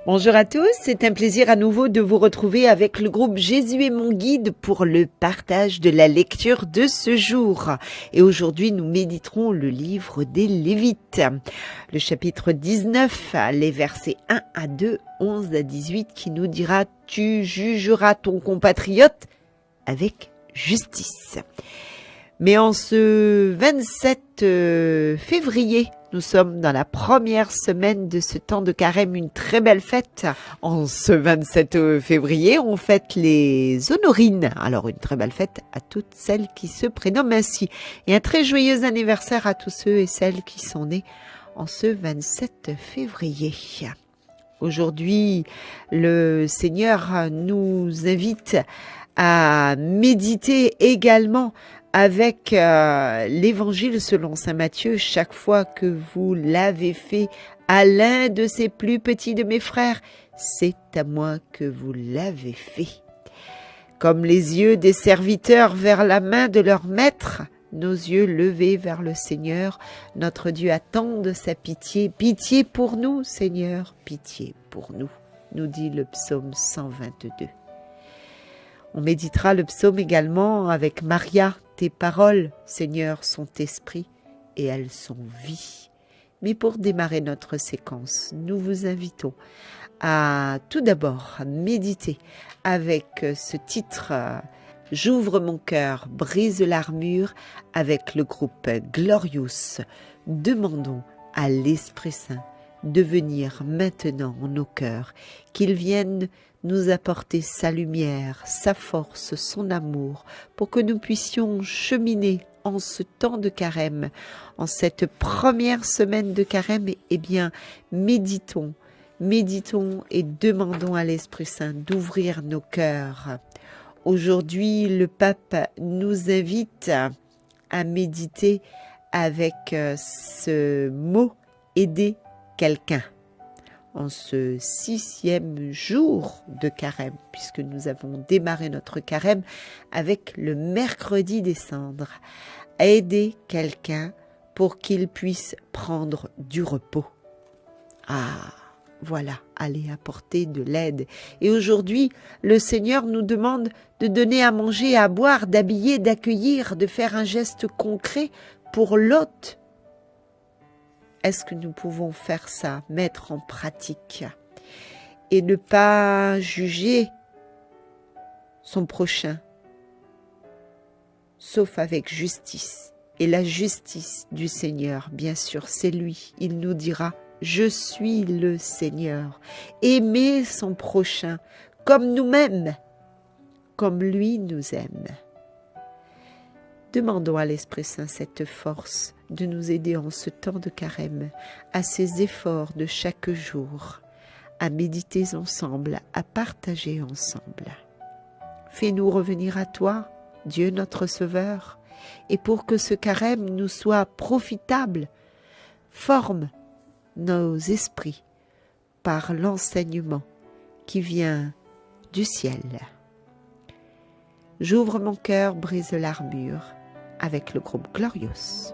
Bonjour à tous, c'est un plaisir à nouveau de vous retrouver avec le groupe Jésus est mon guide pour le partage de la lecture de ce jour. Et aujourd'hui, nous méditerons le livre des Lévites, le chapitre 19, les versets 1 à 2, 11 à 18, qui nous dira « Tu jugeras ton compatriote avec justice ». Mais en ce 27 février, nous sommes dans la première semaine de ce temps de carême, une très belle fête. En ce 27 février, on fête les honorines. Alors, une très belle fête à toutes celles qui se prénomment ainsi. Et un très joyeux anniversaire à tous ceux et celles qui sont nés en ce 27 février. Aujourd'hui, le Seigneur nous invite à méditer également avec l'évangile selon saint Matthieu. Chaque fois que vous l'avez fait à l'un de ces plus petits de mes frères, c'est à moi que vous l'avez fait. Comme les yeux des serviteurs vers la main de leur maître, nos yeux levés vers le Seigneur, notre Dieu attend de sa pitié. Pitié pour nous, Seigneur, pitié pour nous, nous dit le psaume 122. On méditera le psaume également avec Maria. Tes paroles, Seigneur, sont esprit et elles sont vie. Mais pour démarrer notre séquence, nous vous invitons à tout d'abord méditer avec ce titre « J'ouvre mon cœur, brise l'armure » avec le groupe Glorious. Demandons à l'Esprit Saint de venir maintenant en nos cœurs, qu'il vienne nous apporter sa lumière, sa force, son amour, pour que nous puissions cheminer en ce temps de carême, en cette première semaine de carême. Eh bien, méditons et demandons à l'Esprit Saint d'ouvrir nos cœurs. Aujourd'hui, le pape nous invite à méditer avec ce mot « aider quelqu'un ». En ce 6e jour de carême, puisque nous avons démarré notre carême avec le mercredi des cendres, à aider quelqu'un pour qu'il puisse prendre du repos. Ah, voilà, aller apporter de l'aide. Et aujourd'hui, le Seigneur nous demande de donner à manger, à boire, d'habiller, d'accueillir, de faire un geste concret pour l'hôte. Est-ce que nous pouvons faire ça, mettre en pratique et ne pas juger son prochain, sauf avec justice? Et la justice du Seigneur, bien sûr, c'est lui. Il nous dira « Je suis le Seigneur ». Aimer son prochain comme nous-mêmes, comme lui nous aime. Demandons à l'Esprit Saint cette force de nous aider en ce temps de carême, à ces efforts de chaque jour, à méditer ensemble, à partager ensemble. Fais-nous revenir à toi, Dieu notre Sauveur, et pour que ce carême nous soit profitable, forme nos esprits par l'enseignement qui vient du ciel. J'ouvre mon cœur, brise l'armure, avec le groupe Glorious.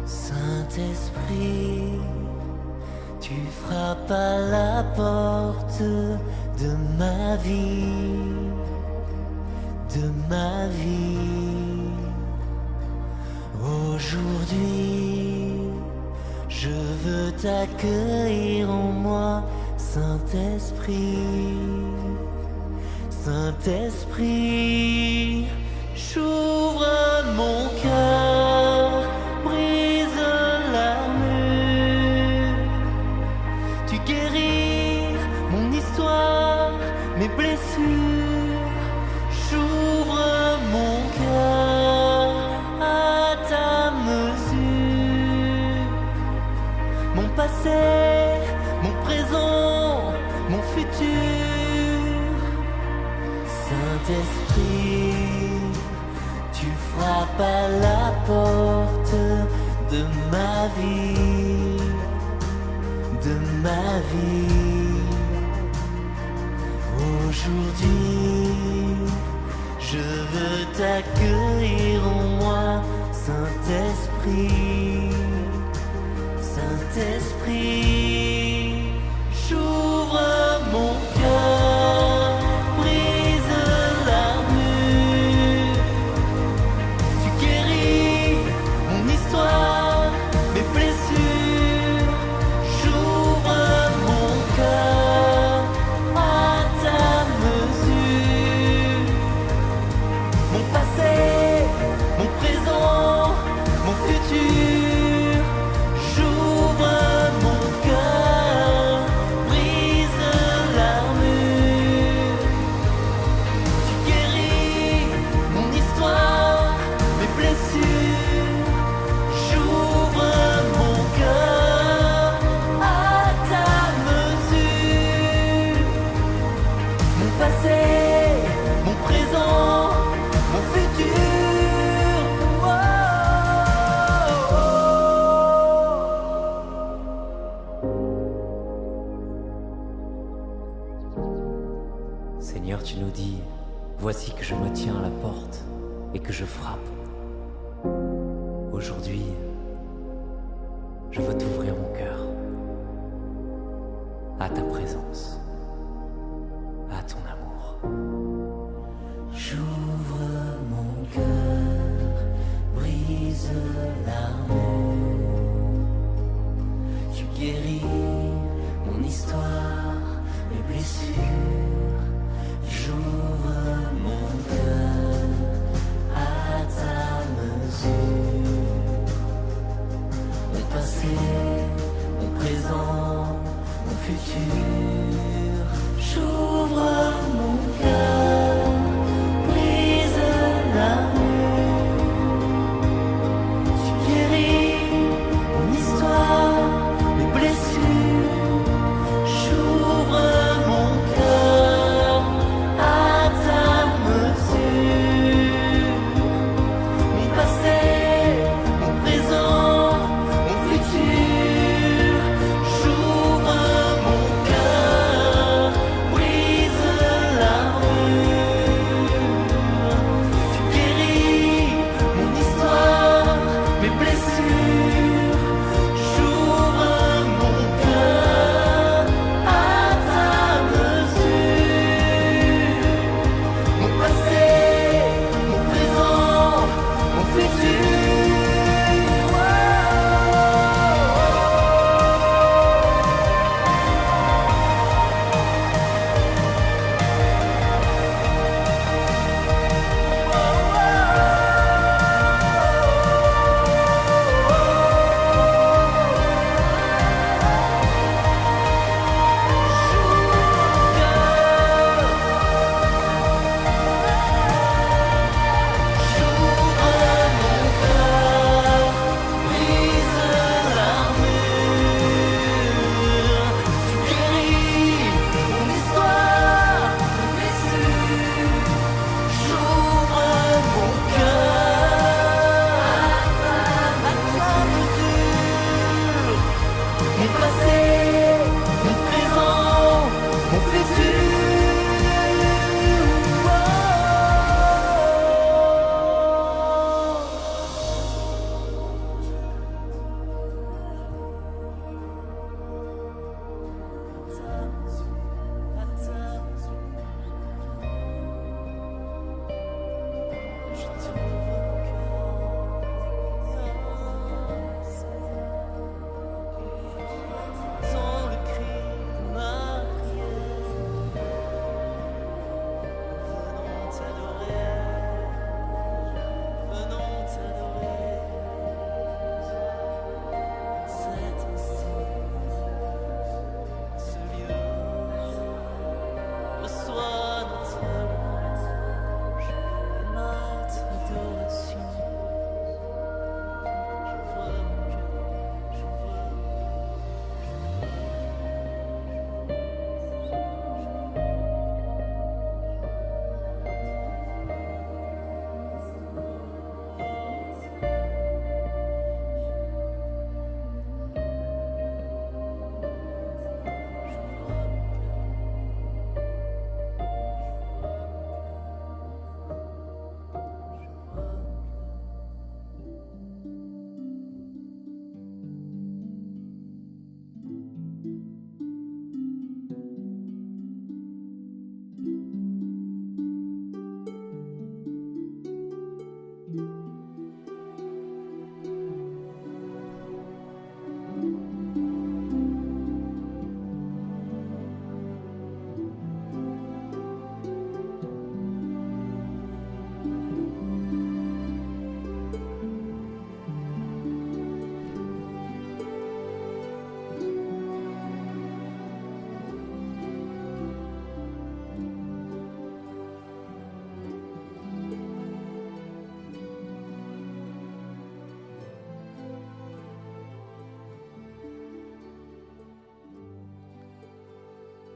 Saint-Esprit, tu frappes à la porte de ma vie, de ma vie. Aujourd'hui, je veux t'accueillir en moi, Saint-Esprit. Saint-Esprit, j'ouvre mon cœur, brise l'armure. Tu guéris mon histoire. histoire, mes blessures. J'ouvre mon cœur à ta mesure. Mon passé, mon présent, mon futur. Saint-Esprit, tu frappes à la porte de ma vie, de ma vie. Aujourd'hui, je veux t'accueillir en moi, Saint-Esprit, Saint-Esprit. J'ouvre mon cœur, brise l'armure. Tu guéris mon histoire, mes blessures. J'ouvre mon cœur à ta mesure. Mon passé, mon présent, mon futur. J'ouvre mon cœur, brise l'armure. Tu guéris mon histoire, mes blessures. J'ouvre mon cœur à ta mesure. Mon passé, mon présent, mon futur. Oh, oh, oh. Seigneur, tu nous dis, voici que je me tiens à la porte et que je frappe. Aujourd'hui, je veux t'ouvrir mon cœur à ta présence, à ton amour. J'ouvre mon cœur, brise l'armure. Tu guéris mon histoire, mes blessures. J'ouvre mon cœur à ta mesure. Mon passé, mon présent, mon futur.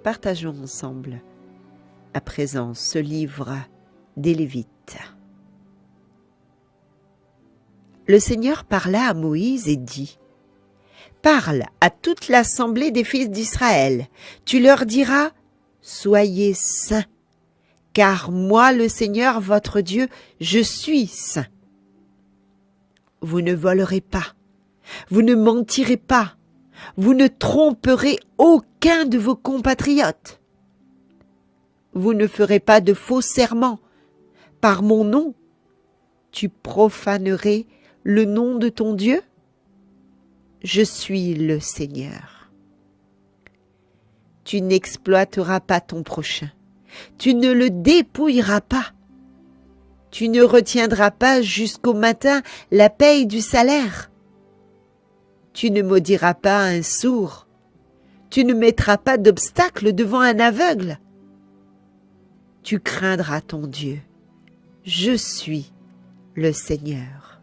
partageons ensemble à présent ce livre des Lévites. Le Seigneur parla à Moïse et dit : « Parle à toute l'assemblée des fils d'Israël. Tu leur diras : soyez saints, car moi, le Seigneur votre Dieu, je suis saint. Vous ne volerez pas, vous ne mentirez pas, vous ne tromperez aucun de vos compatriotes. Vous ne ferez pas de faux serments. Par mon nom, tu profanerais le nom de ton Dieu ? Je suis le Seigneur. Tu n'exploiteras pas ton prochain. Tu ne le dépouilleras pas. Tu ne retiendras pas jusqu'au matin la paye du salaire. Tu ne maudiras pas un sourd. Tu ne mettras pas d'obstacle devant un aveugle. Tu craindras ton Dieu. Je suis le Seigneur.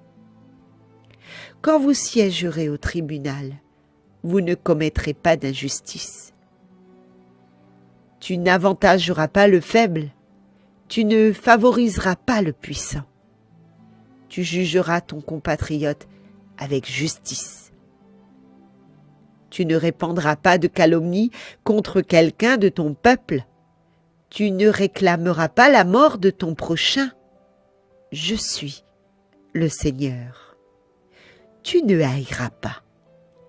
Quand vous siégerez au tribunal, vous ne commettrez pas d'injustice. Tu n'avantageras pas le faible. Tu ne favoriseras pas le puissant. Tu jugeras ton compatriote avec justice. Tu ne répandras pas de calomnie contre quelqu'un de ton peuple. Tu ne réclameras pas la mort de ton prochain. Je suis le Seigneur. Tu ne haïras pas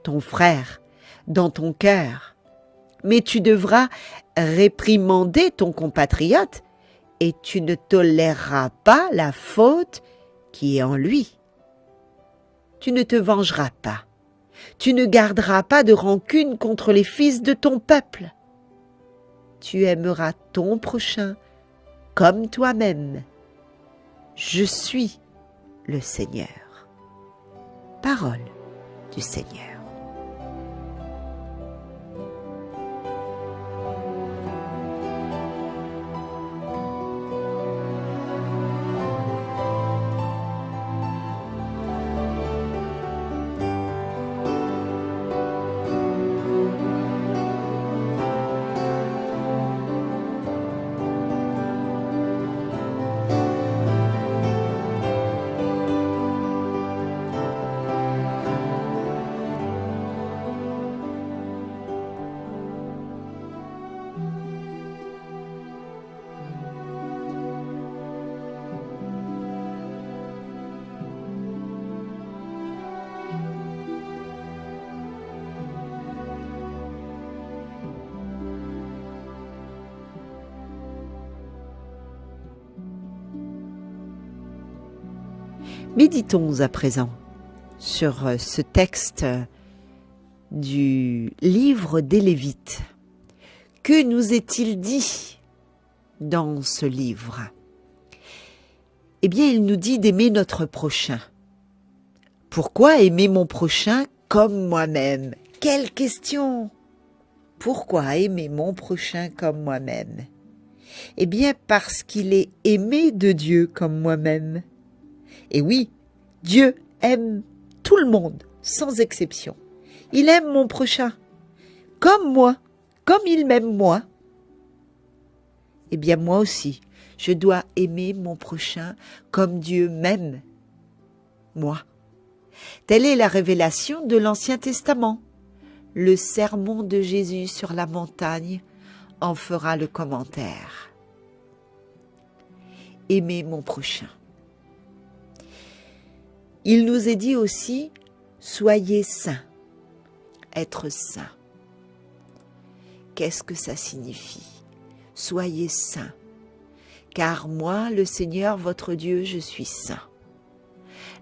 ton frère dans ton cœur, mais tu devras réprimander ton compatriote et tu ne toléreras pas la faute qui est en lui. Tu ne te vengeras pas. Tu ne garderas pas de rancune contre les fils de ton peuple. Tu aimeras ton prochain comme toi-même. Je suis le Seigneur. Parole du Seigneur. Méditons à présent sur ce texte du livre des Lévites. Que nous est-il dit dans ce livre ? Eh bien, il nous dit d'aimer notre prochain. Pourquoi aimer mon prochain comme moi-même ? Quelle question ! Pourquoi aimer mon prochain comme moi-même ? Eh bien, parce qu'il est aimé de Dieu comme moi-même. Et oui, Dieu aime tout le monde, sans exception. Il aime mon prochain, comme moi, comme il m'aime moi. Eh bien, moi aussi, je dois aimer mon prochain comme Dieu m'aime, moi. Telle est la révélation de l'Ancien Testament. Le sermon de Jésus sur la montagne en fera le commentaire. Aimer mon prochain. Il nous est dit aussi, soyez saints, être saint. Qu'est-ce que ça signifie ? Soyez saints, car moi, le Seigneur votre Dieu, je suis saint.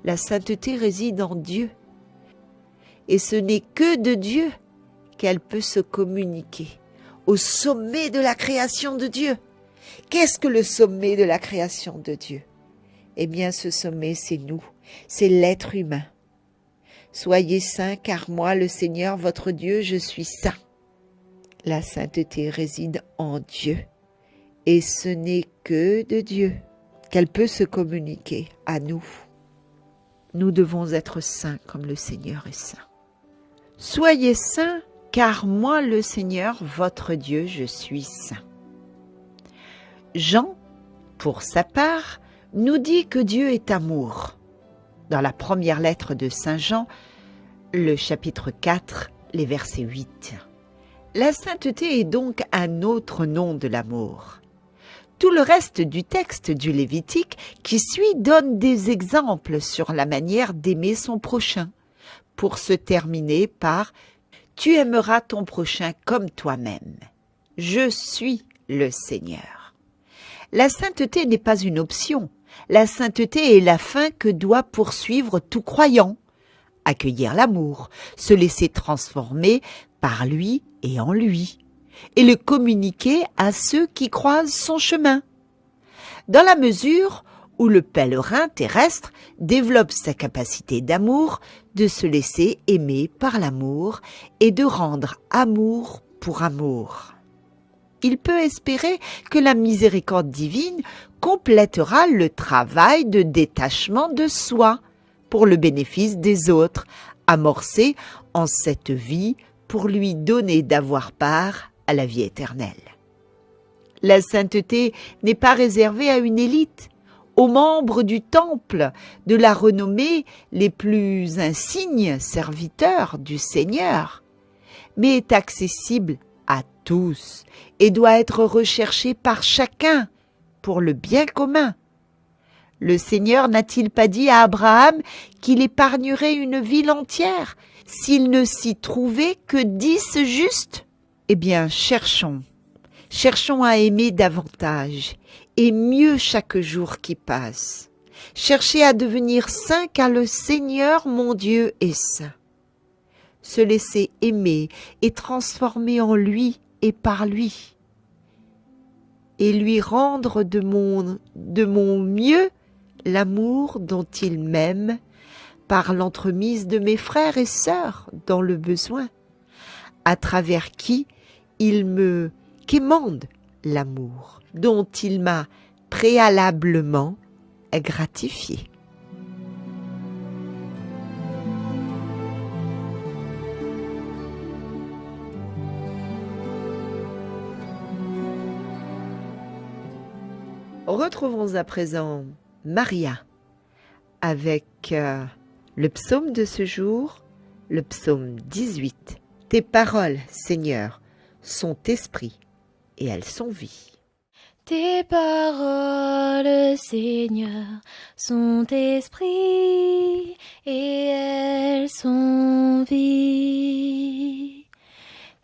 La sainteté réside en Dieu, et ce n'est que de Dieu qu'elle peut se communiquer, au sommet de la création de Dieu. Qu'est-ce que le sommet de la création de Dieu ? Eh bien, ce sommet, c'est nous. C'est l'être humain. Soyez saints, car moi, le Seigneur, votre Dieu, je suis saint. La sainteté réside en Dieu, et ce n'est que de Dieu qu'elle peut se communiquer à nous. Nous devons être saints comme le Seigneur est saint. Soyez saints car moi, le Seigneur, votre Dieu, je suis saint. Jean, pour sa part, nous dit que Dieu est amour. Dans la première lettre de Saint Jean, le chapitre 4, les versets 8. La sainteté est donc un autre nom de l'amour. Tout le reste du texte du Lévitique qui suit donne des exemples sur la manière d'aimer son prochain, pour se terminer par « Tu aimeras ton prochain comme toi-même. Je suis le Seigneur ». La sainteté n'est pas une option. La sainteté est la fin que doit poursuivre tout croyant. Accueillir l'amour, se laisser transformer par lui et en lui, et le communiquer à ceux qui croisent son chemin. Dans la mesure où le pèlerin terrestre développe sa capacité d'amour, de se laisser aimer par l'amour et de rendre amour pour amour. Il peut espérer que la miséricorde divine complétera le travail de détachement de soi pour le bénéfice des autres, amorcé en cette vie pour lui donner d'avoir part à la vie éternelle. La sainteté n'est pas réservée à une élite, aux membres du temple, de la renommée les plus insignes serviteurs du Seigneur, mais est accessible à tous et doit être recherchée par chacun pour le bien commun. Le Seigneur n'a-t-il pas dit à Abraham qu'il épargnerait une ville entière s'il ne s'y trouvait que 10 justes? Eh bien, cherchons à aimer davantage et mieux chaque jour qui passe. Cherchez à devenir saints car le Seigneur, mon Dieu, est saint. Se laisser aimer et transformer en lui et par lui. Et lui rendre de mon mieux l'amour dont il m'aime par l'entremise de mes frères et sœurs dans le besoin, à travers qui il me quémande l'amour dont il m'a préalablement gratifié. Retrouvons à présent Maria avec le psaume de ce jour, le psaume 18. Tes paroles, Seigneur, sont esprit et elles sont vie. Tes paroles, Seigneur, sont esprit et elles sont vie.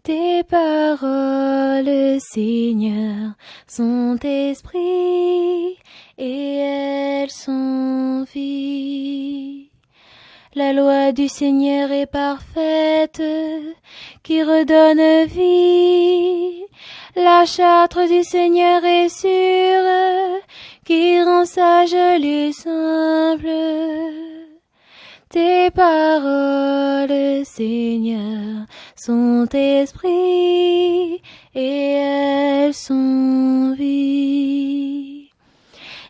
Tes paroles, Seigneur, sont esprit et elles sont vie. La loi du Seigneur est parfaite, qui redonne vie. La charte du Seigneur est sûre, qui rend sage les simples. Tes paroles, Seigneur, sont esprit et elles sont vie.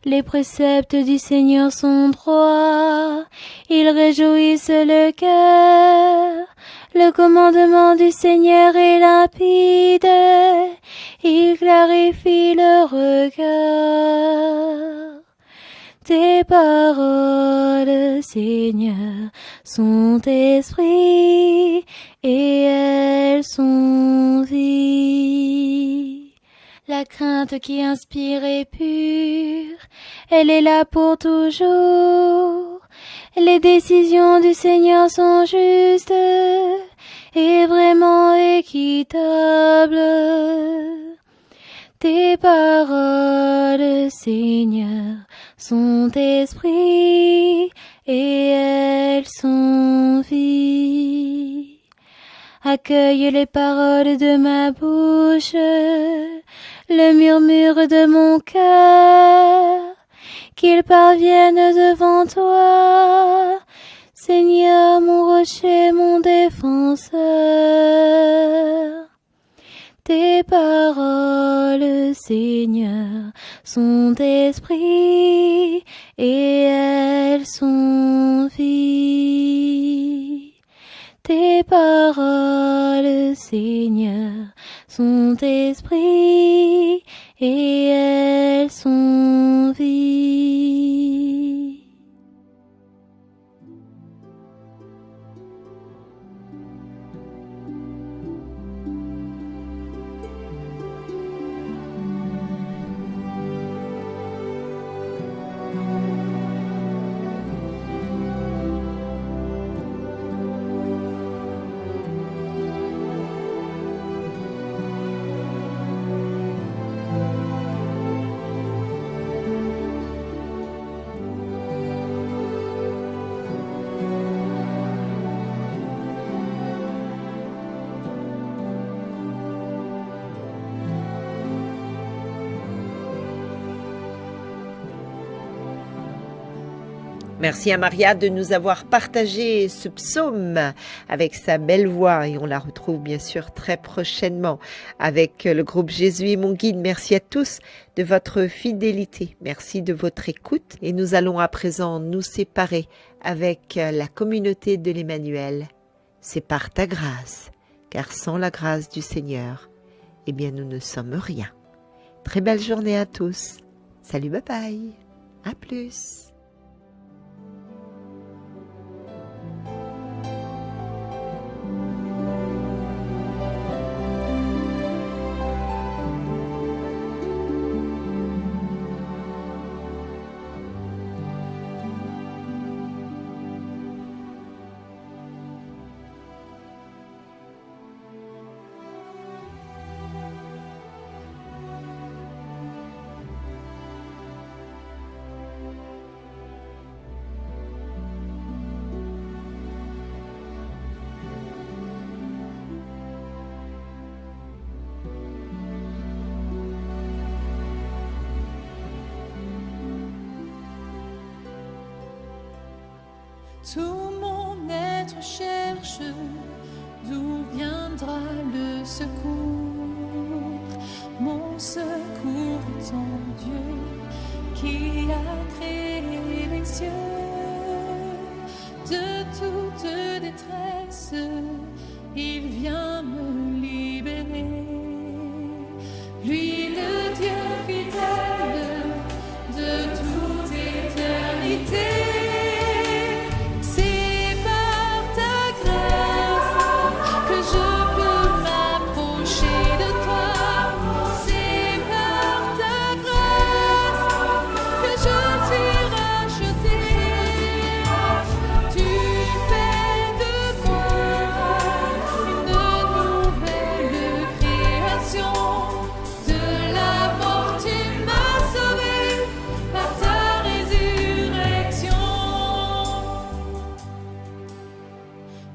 Les préceptes du Seigneur sont droits, ils réjouissent le cœur. Le commandement du Seigneur est limpide, il clarifie le regard. Tes paroles, Seigneur, sont esprit et elles sont vie. La crainte qui inspire est pure, elle est là pour toujours. Les décisions du Seigneur sont justes et vraiment équitables. Tes paroles, Seigneur, sont esprit et elles sont vie. Accueille les paroles de ma bouche, le murmure de mon cœur, qu'ils parviennent devant toi, Seigneur, mon rocher, mon défenseur. Tes paroles, Seigneur, sont esprit et elles sont vie. Tes paroles, Seigneur, Seigneur sont esprit et elles sont vie. Merci à Maria de nous avoir partagé ce psaume avec sa belle voix et on la retrouve bien sûr très prochainement avec le groupe Jésus est mon guide. Merci à tous de votre fidélité, merci de votre écoute et nous allons à présent nous séparer avec la communauté de l'Emmanuel. C'est par ta grâce, car sans la grâce du Seigneur, eh bien nous ne sommes rien. Très belle journée à tous. Salut, bye bye. À plus. Tout mon être cherche d'où viendra le secours. Mon secours est en Dieu qui a créé les cieux. De toute détresse, il vient me libérer. Lui, le Dieu fidèle de toute éternité.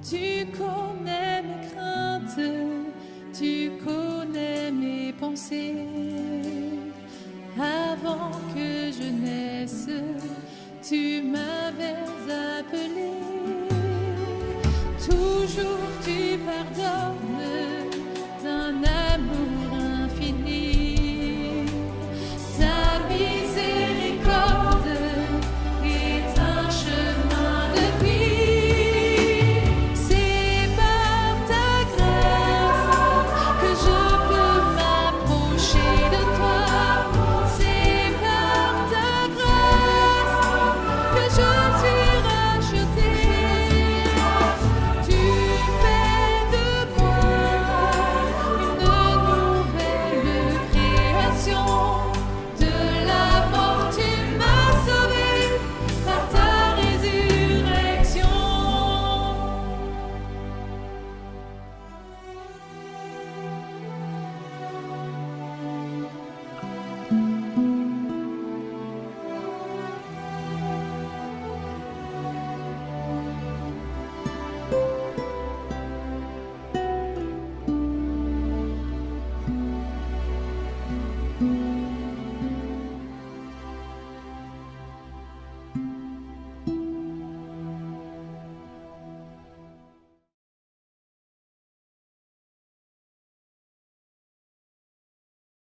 Tu connais mes craintes, tu connais mes pensées. Avant que je naisse, tu m'avais appelé.